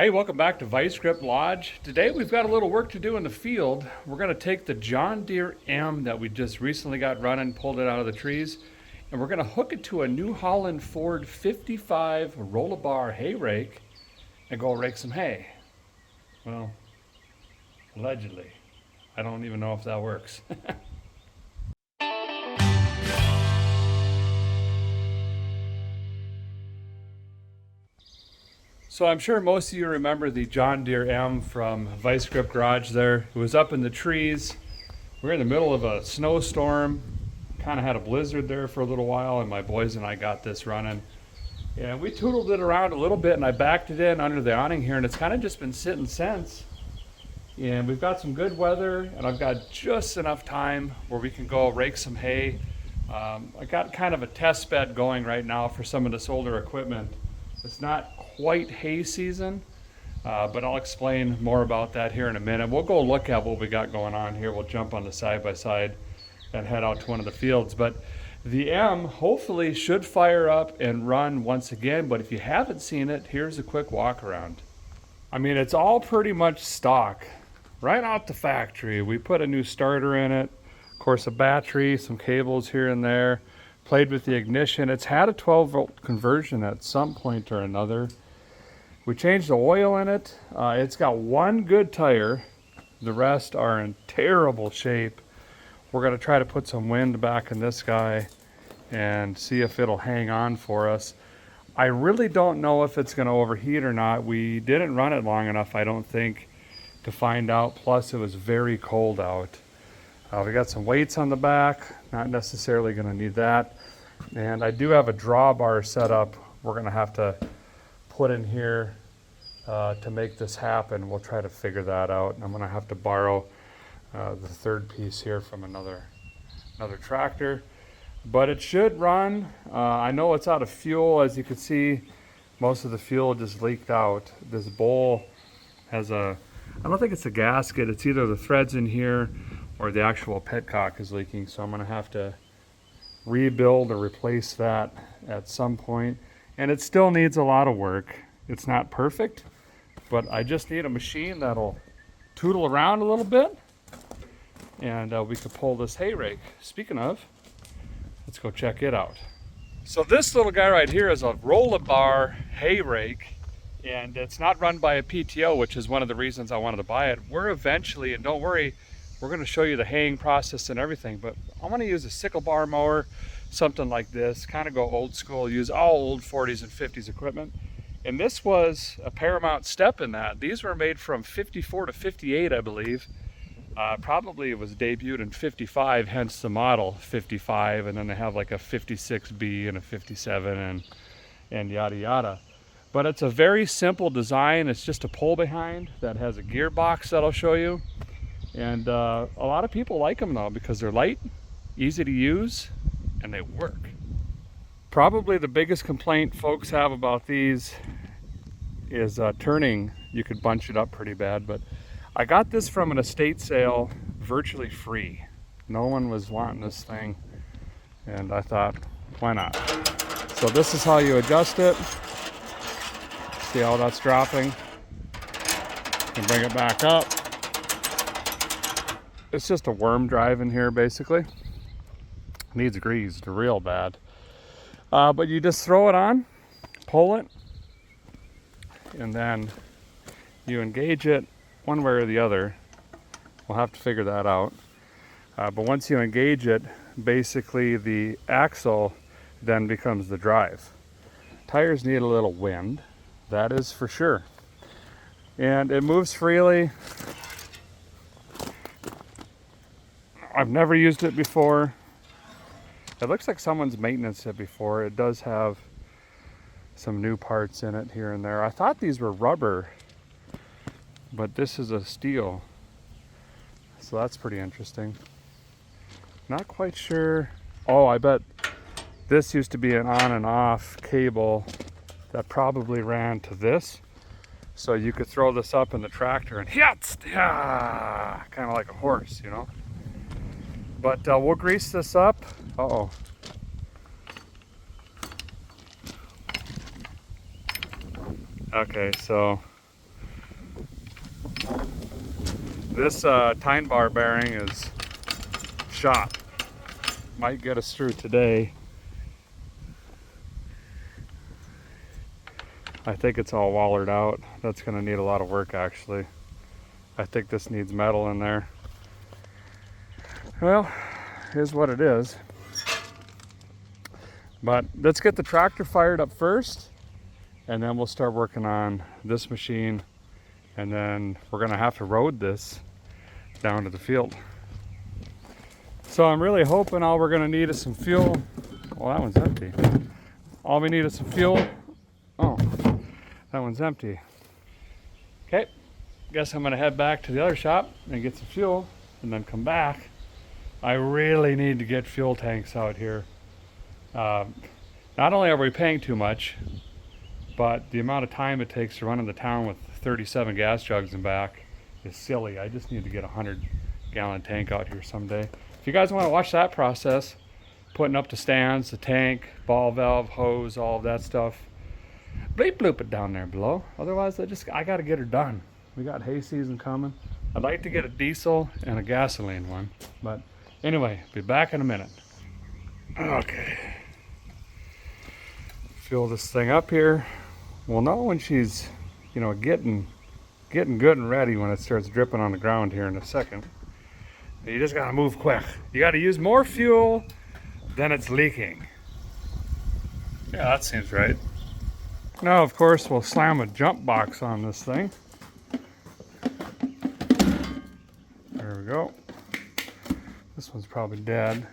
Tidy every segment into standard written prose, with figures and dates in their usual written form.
Hey, welcome back to Vice Grip Lodge. Today we've got a little work to do in the field. We're going to take the John Deere M that we just recently got running, pulled it out of the trees, and we're going to hook it to a New Holland Ford 55 Rolla-Bar hay rake and go rake some hay. Well, allegedly. I don't even know if that works. So I'm sure most of you remember the John Deere M from Vice Grip Garage there. It was up in the trees. We're in the middle of a snowstorm. Kind of had a blizzard there for a little while, and my boys and I got this running. And we tootled it around a little bit, and I backed it in under the awning here, and it's kind of just been sitting since. And we've got some good weather, and I've got just enough time where we can go rake some hay. I got kind of a test bed going right now for some of this older equipment. It's not quite hay season, but I'll explain more about that here in a minute. We'll go look at what we got going on here. We'll jump on the side-by-side and head out to one of the fields. But the M hopefully should fire up and run once again, but if you haven't seen it, here's a quick walk around. I mean, it's all pretty much stock. Right out the factory, we put a new starter in it, of course a battery, some cables here and there. Played with the ignition. It's had a 12-volt conversion at some point or another. We changed the oil in it. It's got one good tire. The rest are in terrible shape. We're going to try to put some wind back in this guy and see if it'll hang on for us. I really don't know if it's going to overheat or not. We didn't run it long enough, I don't think, to find out. Plus, it was very cold out. We got some weights on the back, not necessarily going to need that. And I do have a drawbar set up we're going to have to put in here to make this happen. We'll try to figure that out. I'm going to have to borrow the third piece here from another tractor. But it should run. I know it's out of fuel. As you can see, most of the fuel just leaked out. This bowl has I don't think it's a gasket. It's either the threads in here or the actual petcock is leaking, so I'm going to have to rebuild or replace that at some point. And it still needs a lot of work. It's not perfect, but I just need a machine that'll tootle around a little bit, and we could pull this hay rake. Speaking of, let's go check it out. So this little guy right here is a Rolla-Bar hay rake, and it's not run by a PTO, which is one of the reasons I wanted to buy it. We're eventually, and don't worry, we're going to show you the haying process and everything, but I want to use a sickle bar mower, something like this, kind of go old school, use all old 40s and 50s equipment. And this was a paramount step in that. These were made from 54 to 58, I believe. Probably it was debuted in 55, hence the model 55, and then they have like a 56B and a 57 and yada yada. But it's a very simple design. It's just a pull behind that has a gearbox that I'll show you. And a lot of people like them though because they're light, easy to use, and they work. Probably the biggest complaint folks have about these is turning. You could bunch it up pretty bad, but I got this from an estate sale virtually free. No one was wanting this thing, and I thought, why not? So this is how you adjust it. See how that's dropping? And bring it back up. It's just a worm drive in here, basically. Needs greased real bad. But you just throw it on, pull it, and then you engage it one way or the other. We'll have to figure that out. But once you engage it, basically the axle then becomes the drive. Tires need a little wind, that is for sure. And it moves freely. I've never used it before. It looks like someone's maintenance it before. It does have some new parts in it here and there. I thought these were rubber, but this is a steel. So that's pretty interesting. Not quite sure. Oh, I bet this used to be an on and off cable that probably ran to this. So you could throw this up in the tractor and yeah, kind of like a horse, you know. But we'll grease this up. Uh-oh. Okay, so This tine bar bearing is shot. Might get us through today. I think it's all wallered out. That's gonna need a lot of work actually. I think this needs metal in there. Well, here's what it is. But let's get the tractor fired up first, and then we'll start working on this machine, and then we're gonna have to road this down to the field. So I'm really hoping all we're gonna need is some fuel. Well, that one's empty. All we need is some fuel. Oh, that one's empty. Okay, guess I'm gonna head back to the other shop and get some fuel and then come back. I really need to get fuel tanks out here. Not only are we paying too much, but the amount of time it takes to run into town with 37 gas jugs and back is silly. I just need to get a 100-gallon tank out here someday. If you guys want to watch that process, putting up the stands, the tank, ball valve, hose, all of that stuff, bleep bloop it down there below. Otherwise, I got to get her done. We got hay season coming. I'd like to get a diesel and a gasoline one, but anyway, be back in a minute. Okay. Fill this thing up here. We'll know when she's, getting good and ready when it starts dripping on the ground here in a second. You just gotta move quick. You gotta use more fuel than it's leaking. Yeah, that seems right. Now, of course, we'll slam a jump box on this thing. There we go. This one's probably dead.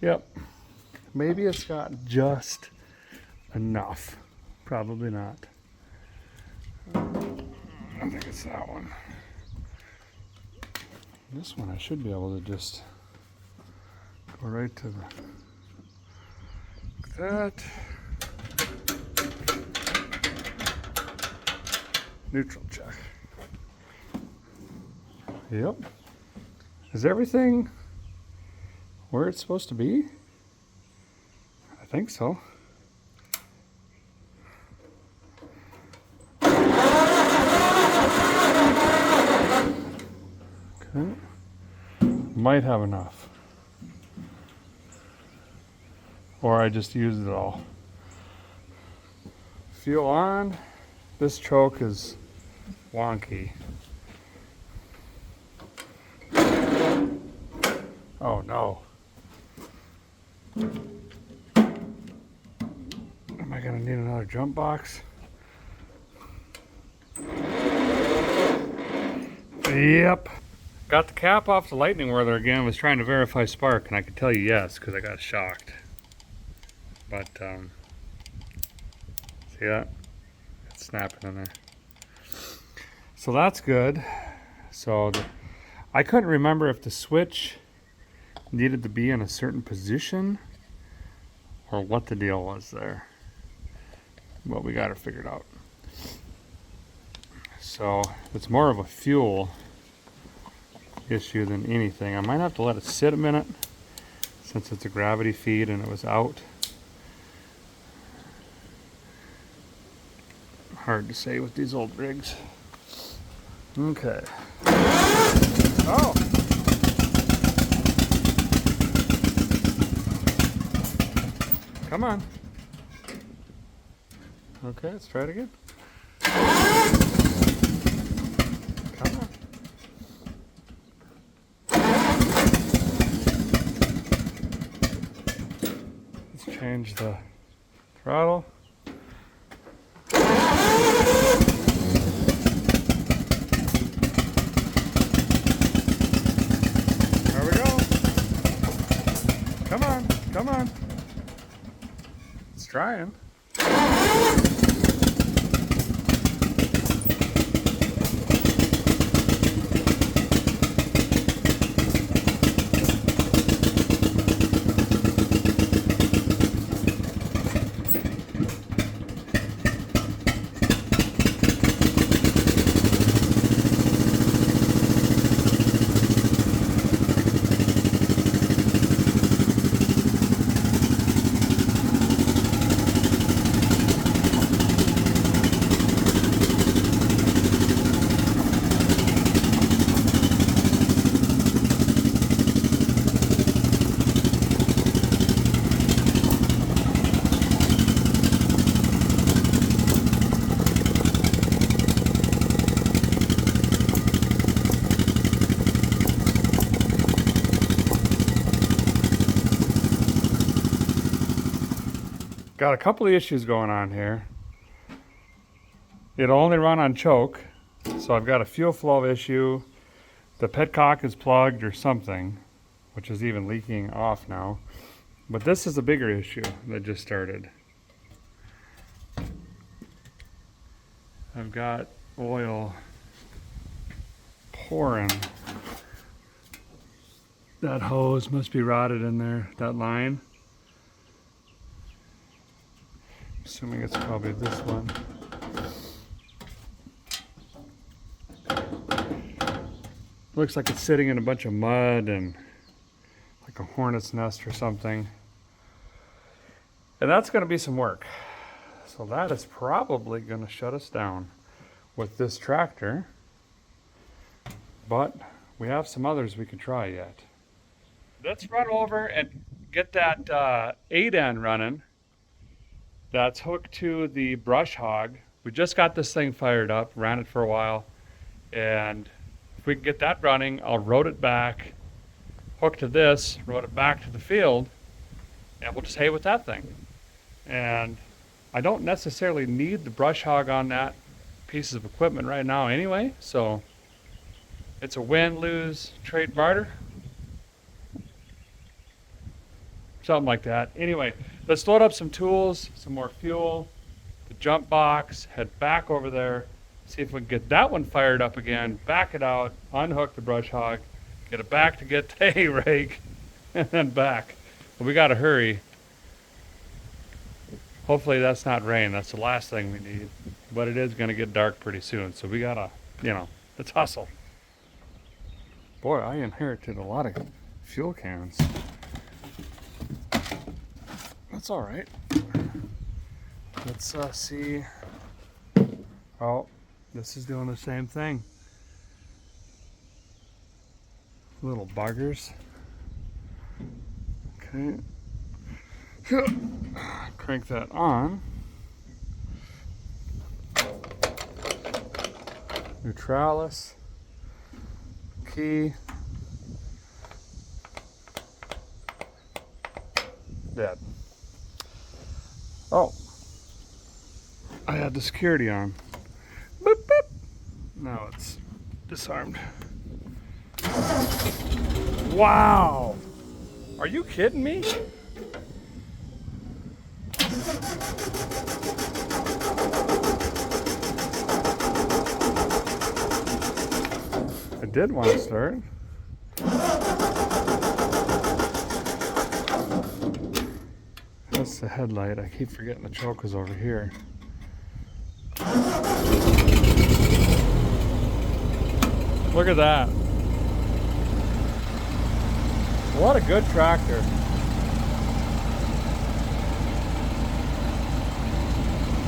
Yep. Maybe it's got just enough. Probably not. I think it's that one. This one I should be able to just go right to the, like that. Neutral check. Yep. Is everything where it's supposed to be? I think so. Okay. Might have enough. Or I just used it all. Fuel on. This choke is wonky. Oh no. Am I gonna need another jump box? Yep. Got the cap off the lightning whirler again. Was trying to verify spark, and I could tell you yes because I got shocked. But see that? It's snapping in there. So that's good. So I couldn't remember if the switch needed to be in a certain position or what the deal was there. But we got it figured out. So it's more of a fuel issue than anything. I might have to let it sit a minute since it's a gravity feed and it was out. Hard to say with these old rigs. Okay. Oh! Come on. Okay, let's try it again. Come on. Let's change the throttle. There we go. Come on, come on. It's trying. Got a couple of issues going on here. It'll only run on choke, so I've got a fuel flow issue. The petcock is plugged or something, which is even leaking off now. But this is a bigger issue that just started. I've got oil pouring. That hose must be rotted in there, that line. Assuming it's probably this one. Looks like it's sitting in a bunch of mud and like a hornet's nest or something. And that's going to be some work. So that is probably going to shut us down with this tractor. But we have some others we can try yet. Let's run over and get that 8N running. That's hooked to the brush hog. We just got this thing fired up, ran it for a while, and if we can get that running, I'll road it back, hook to this, road it back to the field, and we'll just hay with that thing. And I don't necessarily need the brush hog on that piece of equipment right now anyway, so it's a win-lose trade barter. Something like that. Anyway, let's load up some tools, some more fuel, the jump box, head back over there, see if we can get that one fired up again, back it out, unhook the brush hog, get it back to get the hay rake, and then back. But we gotta hurry. Hopefully that's not rain. That's the last thing we need. But it is gonna get dark pretty soon, so we gotta, let's hustle. Boy, I inherited a lot of fuel cans. That's all right. Let's see. Oh, this is doing the same thing. Little buggers. Okay. Crank that on. Neutralis. Key. Dead. Oh, I had the security on. Boop, boop. Now it's disarmed. Wow! Are you kidding me? I did want to start. That's the headlight. I keep forgetting the choke is over here. Look at that. What a good tractor.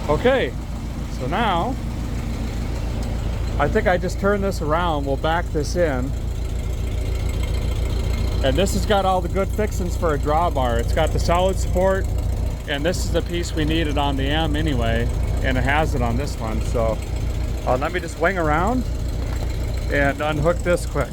Okay, so now I think I just turn this around. We'll back this in. And this has got all the good fixings for a drawbar. It's got the solid support, and this is the piece we needed on the M anyway, and it has it on this one. So let me just wing around and unhook this quick.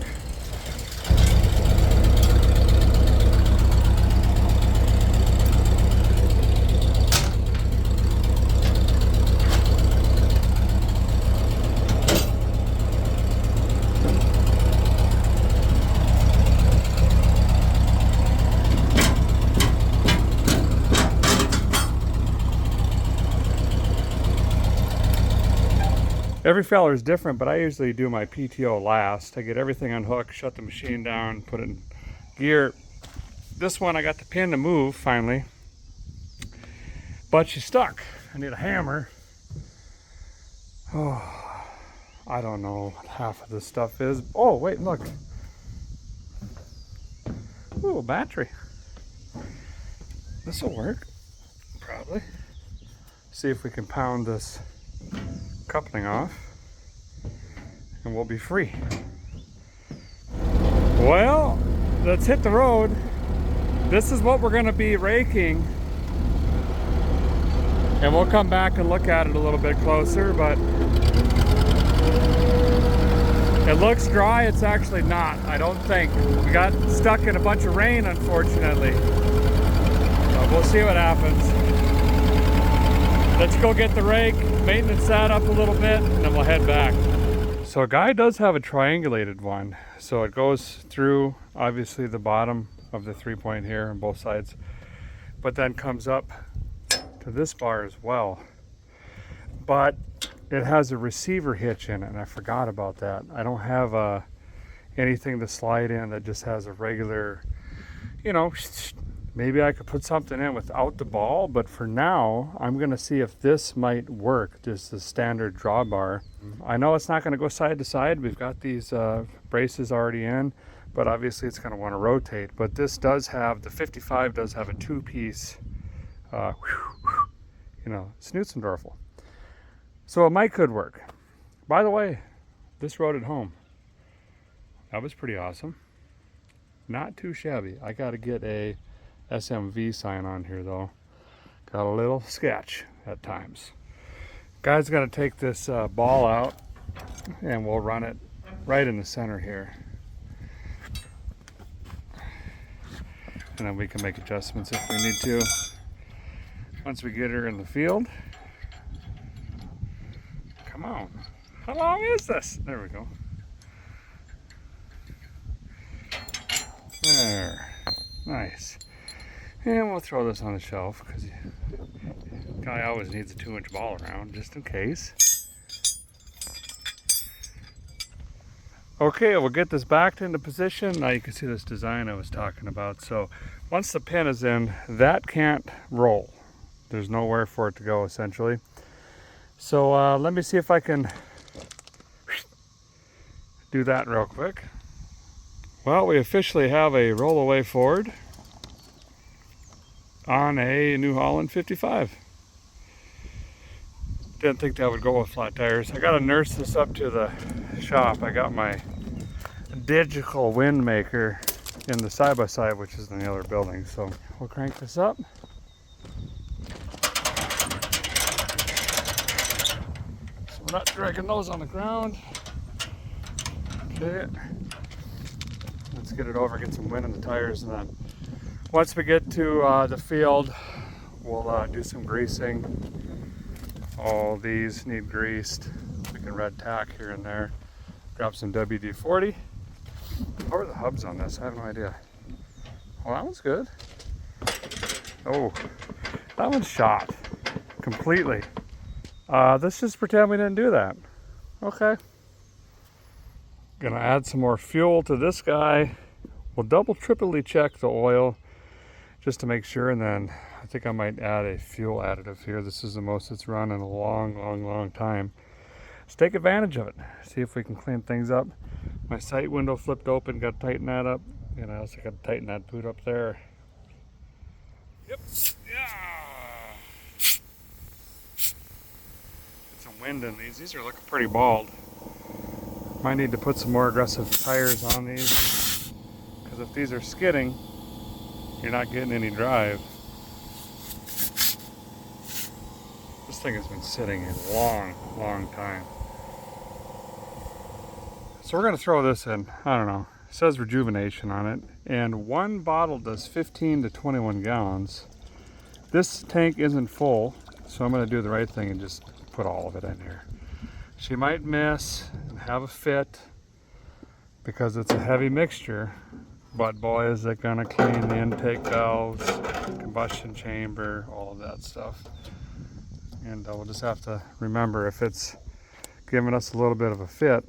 Every feller is different, but I usually do my PTO last. I get everything unhooked, shut the machine down, put it in gear. This one I got the pin to move finally, but she's stuck. I need a hammer. Oh, I don't know what half of this stuff is. Oh, wait, look. Ooh, a battery. This will work, probably. See if we can pound this coupling off and we'll be free. Well, let's hit the road. This is what we're going to be raking, and we'll come back and look at it a little bit closer, but it looks dry. It's actually not, I don't think. We got stuck in a bunch of rain, unfortunately, but we'll see what happens. let's go get the rake, maintenance that up a little bit, and then we'll head back. So a guy does have a triangulated one. So it goes through, obviously, the bottom of the 3-point here on both sides, but then comes up to this bar as well. But it has a receiver hitch in it, and I forgot about that. I don't have anything to slide in that just has a regular, you know, maybe I could put something in without the ball, but for now, I'm gonna see if this might work, just the standard drawbar. I know it's not gonna go side to side. We've got these braces already in, but obviously it's gonna wanna rotate. But this does have, the 55 does have a 2-piece, you know, Snootzendorfel. So it might could work. By the way, this rode it home. That was pretty awesome. Not too shabby. I gotta get a SMV sign on here though. Got a little sketch at times. Guy's gotta take this ball out and we'll run it right in the center here. And then we can make adjustments if we need to. Once we get her in the field. Come on. How long is this? There we go. There. Nice. And we'll throw this on the shelf because the guy always needs a 2-inch ball around just in case. Okay, we'll get this backed into position. Now you can see this design I was talking about. So once the pin is in, that can't roll. There's nowhere for it to go essentially. So let me see if I can do that real quick. Well, we officially have a roll-away Ford on a New Holland 55. Didn't think that would go with flat tires. I gotta nurse this up to the shop. I got my digital wind maker in the side-by-side, which is in the other building. So we'll crank this up. So we're not dragging those on the ground. Okay. Let's get it over, get some wind in the tires, and then once we get to the field, we'll do some greasing. All these need greased. We can red tack here and there. Grab some WD-40. How are the hubs on this? I have no idea. Well, that one's good. Oh, that one's shot completely. Let's just pretend we didn't do that. Okay. Gonna add some more fuel to this guy. We'll triply check the oil just to make sure, and then I think I might add a fuel additive here. This is the most it's run in a long time. Let's take advantage of it. See if we can clean things up. My sight window flipped open, got to tighten that up. And I also got to tighten that boot up there. Yep. Yeah. Get some wind in these. These are looking pretty bald. Might need to put some more aggressive tires on these, because if these are skidding, you're not getting any drive. This thing has been sitting a long time. So we're going to throw this in. I don't know. It says rejuvenation on it, and one bottle does 15 to 21 gallons. This tank isn't full, so I'm going to do the right thing and just put all of it in here. She might miss and have a fit because it's a heavy mixture, but boy is it gonna clean the intake valves, combustion chamber, all of that stuff. And we'll just have to remember, if it's giving us a little bit of a fit,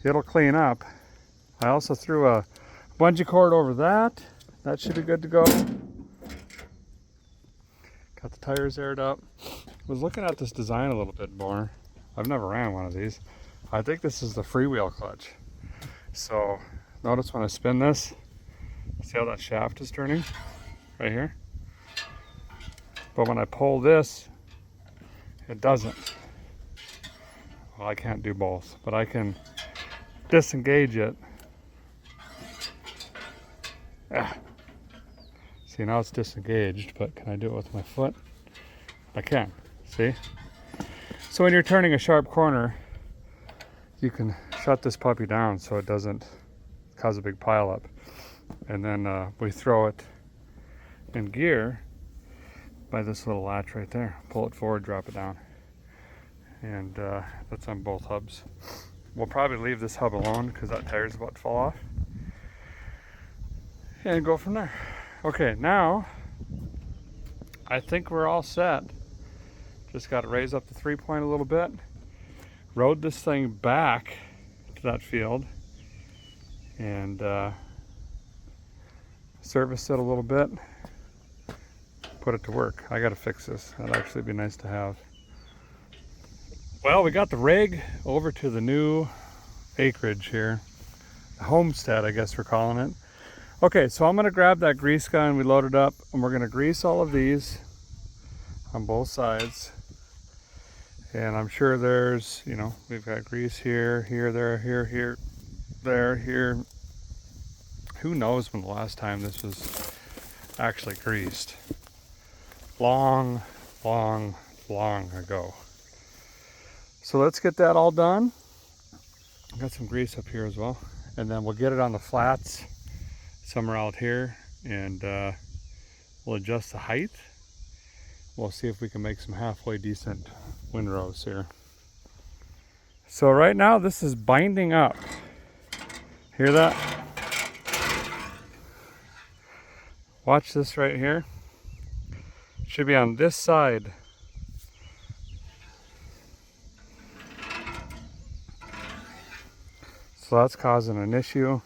it'll clean up. I also threw a bungee cord over that. That should be good to go. Got the tires aired up. Was looking at this design a little bit more. I've never ran one of these. I think this is the freewheel clutch. So notice when I spin this, see how that shaft is turning right here? But when I pull this, it doesn't. Well, I can't do both, but I can disengage it. Ah. See, now it's disengaged, but can I do it with my foot? I can, see? So when you're turning a sharp corner, you can shut this puppy down so it doesn't cause a big pileup. And then we throw it in gear, by this little latch right there. Pull it forward, drop it down. And that's on both hubs. We'll probably leave this hub alone because that tire's about to fall off. And go from there. Okay, now I think we're all set. Just got to raise up the 3-point a little bit. Rode this thing back to that field and serviced it a little bit. Put it to work. I got to fix this. That'd actually be nice to have. Well, we got the rig over to the new acreage here. The homestead, I guess we're calling it. Okay, so I'm gonna grab that grease gun, we load it up, and we're gonna grease all of these on both sides. And I'm sure there's, you know, we've got grease here, here, there, here, there, here. Who knows when the last time this was actually greased? Long ago. So let's get that all done. Got some grease up here as well. And then we'll get it on the flats somewhere out here, and we'll adjust the height. We'll see if we can make some halfway decent windrows here. So right now this is binding up. Hear that? Watch this right here. It should be on this side. So that's causing an issue.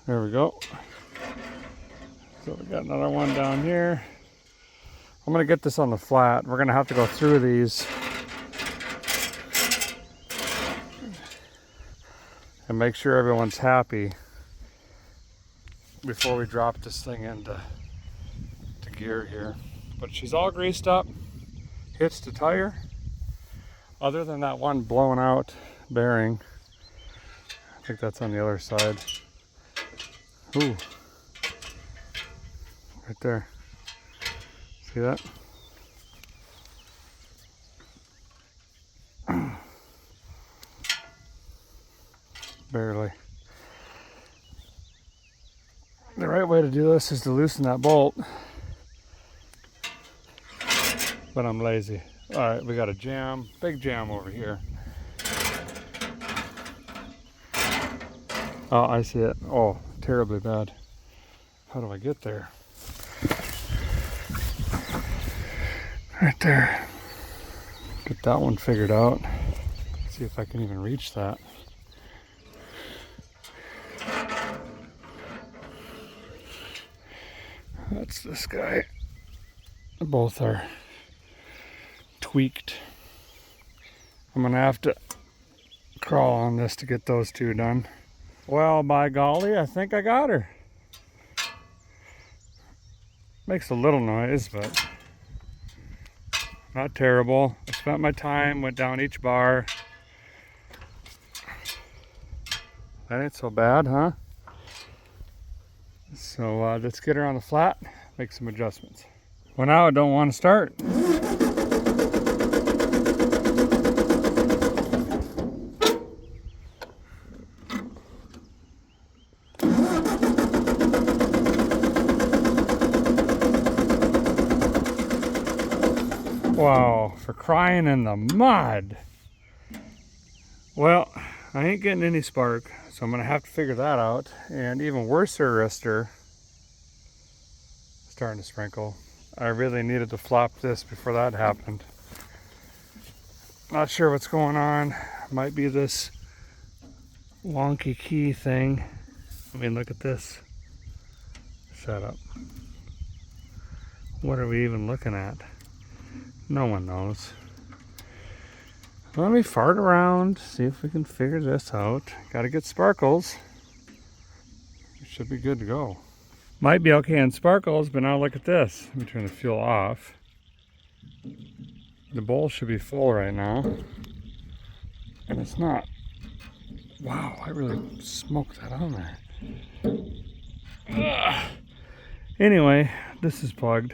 There we go. So we got another one down here. I'm gonna get this on the flat. We're gonna have to go through these and make sure everyone's happy before we drop this thing into gear here. But she's all greased up, hitched the tire. Other than that one blown out bearing, I think that's on the other side. Ooh, right there. See that? Barely. The right way to do this is to loosen that bolt, but I'm lazy. All right, we got a jam, big jam over here. Oh, I see it. Oh, terribly bad. How do I get there? Right there. Get that one figured out. See if I can even reach that. That's this guy. Both are tweaked. I'm gonna have to crawl on this to get those two done. Well, by golly, I think I got her. Makes a little noise, but not terrible. I spent my time, went down each bar. That ain't so bad, huh? So let's get her on the flat, make some adjustments. Well, now I don't want to start. Wow, for crying in the mud. Well, I ain't getting any spark, so I'm gonna have to figure that out. And even worse, wrister starting to sprinkle. I really needed to flop this before that happened. Not sure what's going on. Might be this wonky key thing. I mean, look at this setup. What are we even looking at? No one knows. Let me fart around, see if we can figure this out. Gotta get sparkles. It should be good to go. Might be okay on sparkles, but now look at this. Let me turn the fuel off. The bowl should be full right now. And it's not. Wow, I really smoked that on there. Ugh. Anyway, this is plugged.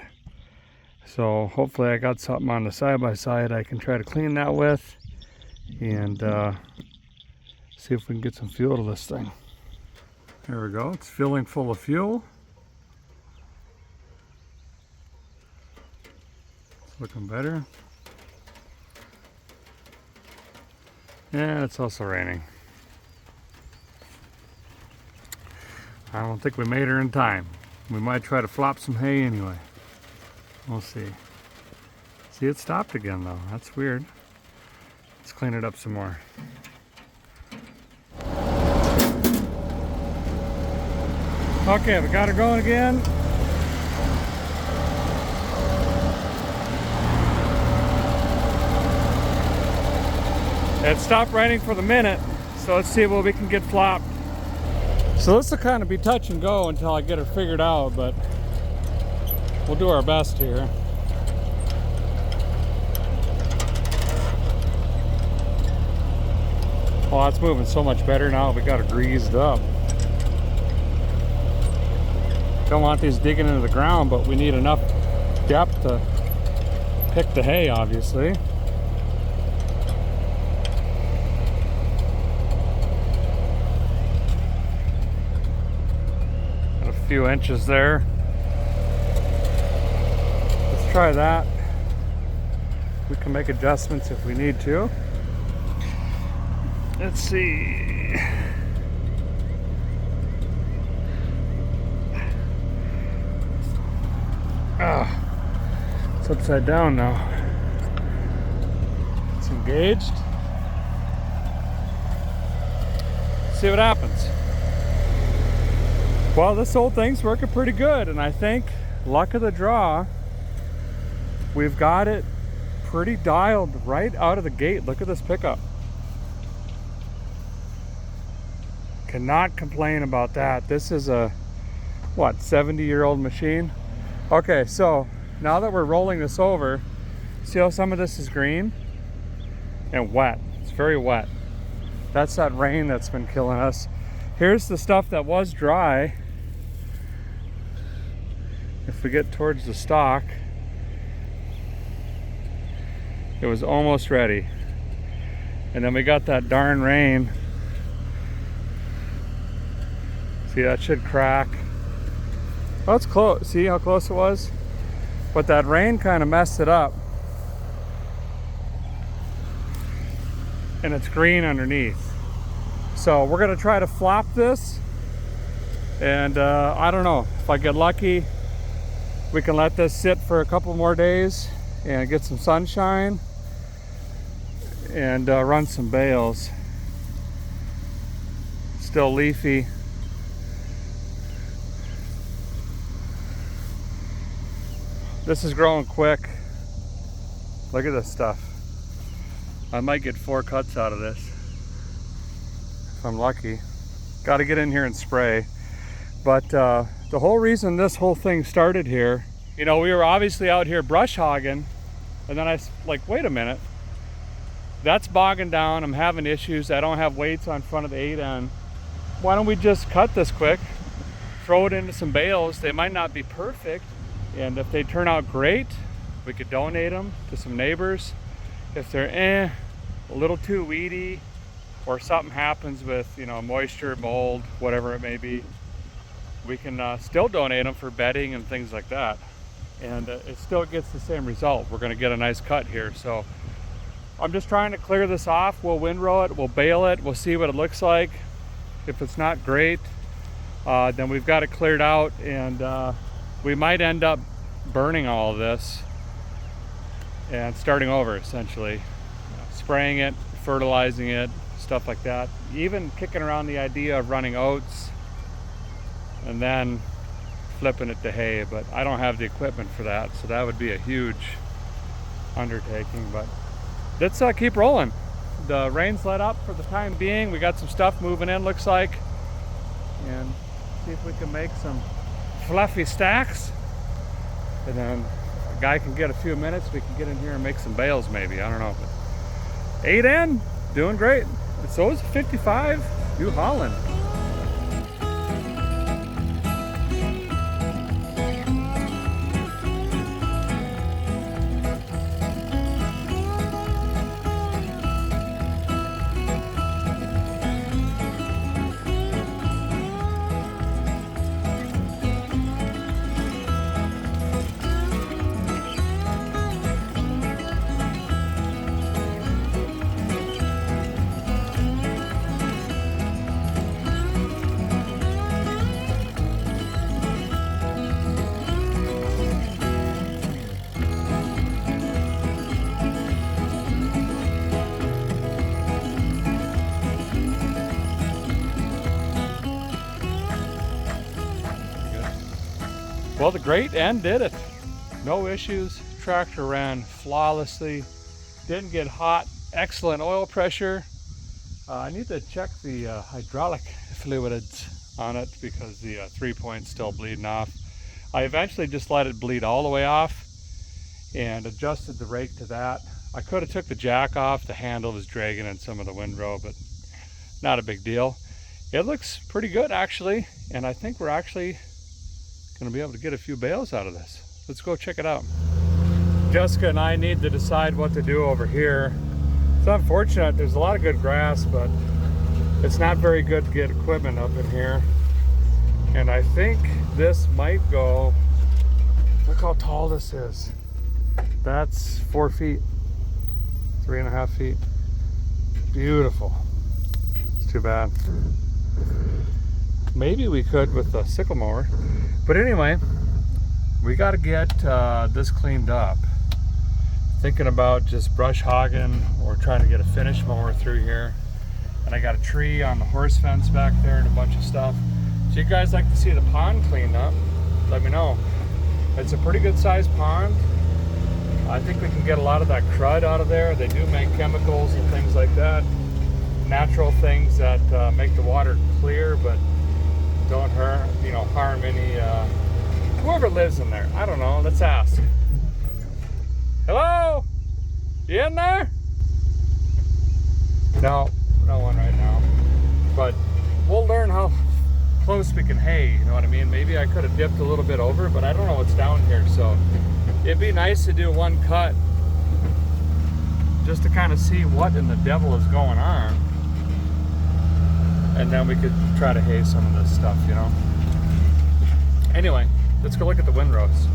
So hopefully I got something on the side-by-side I can try to clean that with and see if we can get some fuel to this thing. There we go. It's filling full of fuel. It's looking better. Yeah, it's also raining. I don't think we made her in time. We might try to flop some hay anyway. We'll see. See, it stopped again though. That's weird. Let's clean it up some more. Okay, we got her going again. It stopped raining for the minute, so let's see what we can get flopped. So this will kind of be touch and go until I get her figured out, but we'll do our best here. Oh, it's moving so much better now. We got it greased up. Don't want these digging into the ground, but we need enough depth to pick the hay, obviously. Got a few inches there. Let's try that. We can make adjustments if we need to. Let's see. It's upside down now. It's engaged. See what happens. Well, this whole thing's working pretty good, and I think, luck of the draw, we've got it pretty dialed right out of the gate. Look at this pickup. Cannot complain about that. This is a, what, 70-year-old machine? Okay, so now that we're rolling this over, see how some of this is green and wet. It's very wet. That's that rain that's been killing us. Here's the stuff that was dry. If we get towards the stalk, it was almost ready. And then we got that darn rain. See, that should crack. Oh, it's close. See how close it was? But that rain kind of messed it up. And it's green underneath. So we're gonna try to flop this. And I don't know, if I get lucky, we can let this sit for a couple more days and get some sunshine and run some bales. Still leafy. This is growing quick. Look at this stuff. I might get 4 cuts out of this if I'm lucky. Got to get in here and spray. But the whole reason this whole thing started here, you know, we were obviously out here brush hogging, and then I like, wait a minute, that's bogging down. I'm having issues. I don't have weights on front of the 8N. Why don't we just cut this quick, throw it into some bales? They might not be perfect, and if they turn out great, we could donate them to some neighbors. If they're a little too weedy, or something happens with, you know, moisture, mold, whatever it may be, we can still donate them for bedding and things like that. And it still gets the same result. We're gonna get a nice cut here. So I'm just trying to clear this off. We'll windrow it, we'll bale it, we'll see what it looks like. If it's not great, then we've got it cleared out, and we might end up burning all of this and starting over, essentially. Spraying it, fertilizing it, stuff like that. Even kicking around the idea of running oats and then flipping it to hay, but I don't have the equipment for that, so that would be a huge undertaking. But let's keep rolling. The rain's let up for the time being. We got some stuff moving in, looks like, and see if we can make some fluffy stacks, and then a guy can get a few minutes, we can get in here and make some bales maybe. I don't know, but 8N doing great. So is 55 New Holland. Well, the great end did it. No issues. Tractor ran flawlessly. Didn't get hot. Excellent oil pressure. I need to check the hydraulic fluids on it because the 3-point's still bleeding off. I eventually just let it bleed all the way off and adjusted the rake to that. I could have took the jack off. The handle was dragging in some of the windrow, but not a big deal. It looks pretty good actually, and I think we're actually going to be able to get a few bales out of this. Let's go check it out. Jessica and I need to decide what to do over here. It's unfortunate, there's a lot of good grass, but it's not very good to get equipment up in here. And I think this might go, look how tall this is. That's 4 feet, 3.5 feet. Beautiful. It's too bad. Maybe we could with the sickle mower. But anyway, we got to get this cleaned up. Thinking about just brush hogging or trying to get a finish mower through here. And I got a tree on the horse fence back there and a bunch of stuff. So you guys like to see the pond cleaned up, let me know. It's a pretty good sized pond. I think we can get a lot of that crud out of there. They do make chemicals and things like that. Natural things that make the water clear but don't harm any whoever lives in there. I don't know, let's ask. Hello? You in there? No one right now. But we'll learn how close we can hay, you know what I mean? Maybe I could have dipped a little bit over, but I don't know what's down here, so it'd be nice to do one cut just to kind of see what in the devil is going on. And then we could try to hay some of this stuff, you know? Anyway, let's go look at the windrows.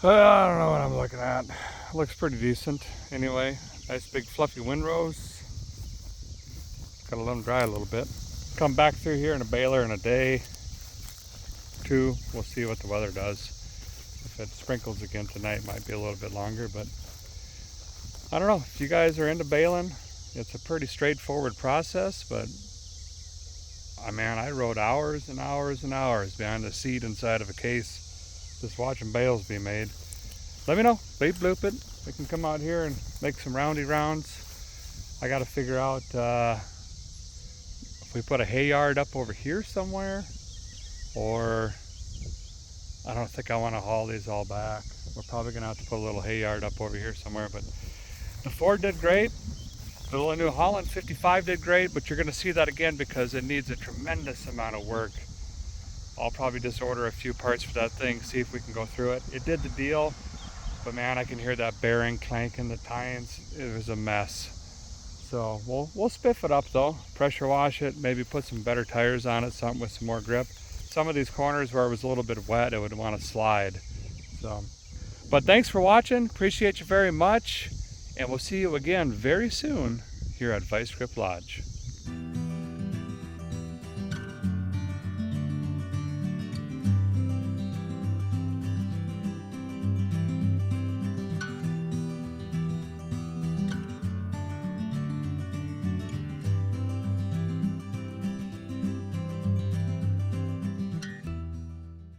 I don't know what I'm looking at. It looks pretty decent anyway. Nice big fluffy windrows. Gotta let them dry a little bit. Come back through here in a baler in a day, 2. We'll see what the weather does. If it sprinkles again tonight, it might be a little bit longer, but I don't know. If you guys are into baling, it's a pretty straightforward process, but I rode hours and hours and hours behind the seat inside of a case just watching bales be made. Let me know, bleep bloop it. We can come out here and make some roundy rounds. I gotta figure out if we put a hay yard up over here somewhere, or I don't think I want to haul these all back. We're probably gonna have to put a little hay yard up over here somewhere, but the Ford did great. The little new Holland 55 did great, but you're gonna see that again because it needs a tremendous amount of work. I'll probably just order a few parts for that thing, see if we can go through it. It did the deal, but man, I can hear that bearing clanking, the tines. It was a mess. So we'll spiff it up though, pressure wash it, maybe put some better tires on it, something with some more grip. Some of these corners where it was a little bit wet, it would want to slide. So, but thanks for watching, appreciate you very much, and we'll see you again very soon here at Vice Grip Lodge.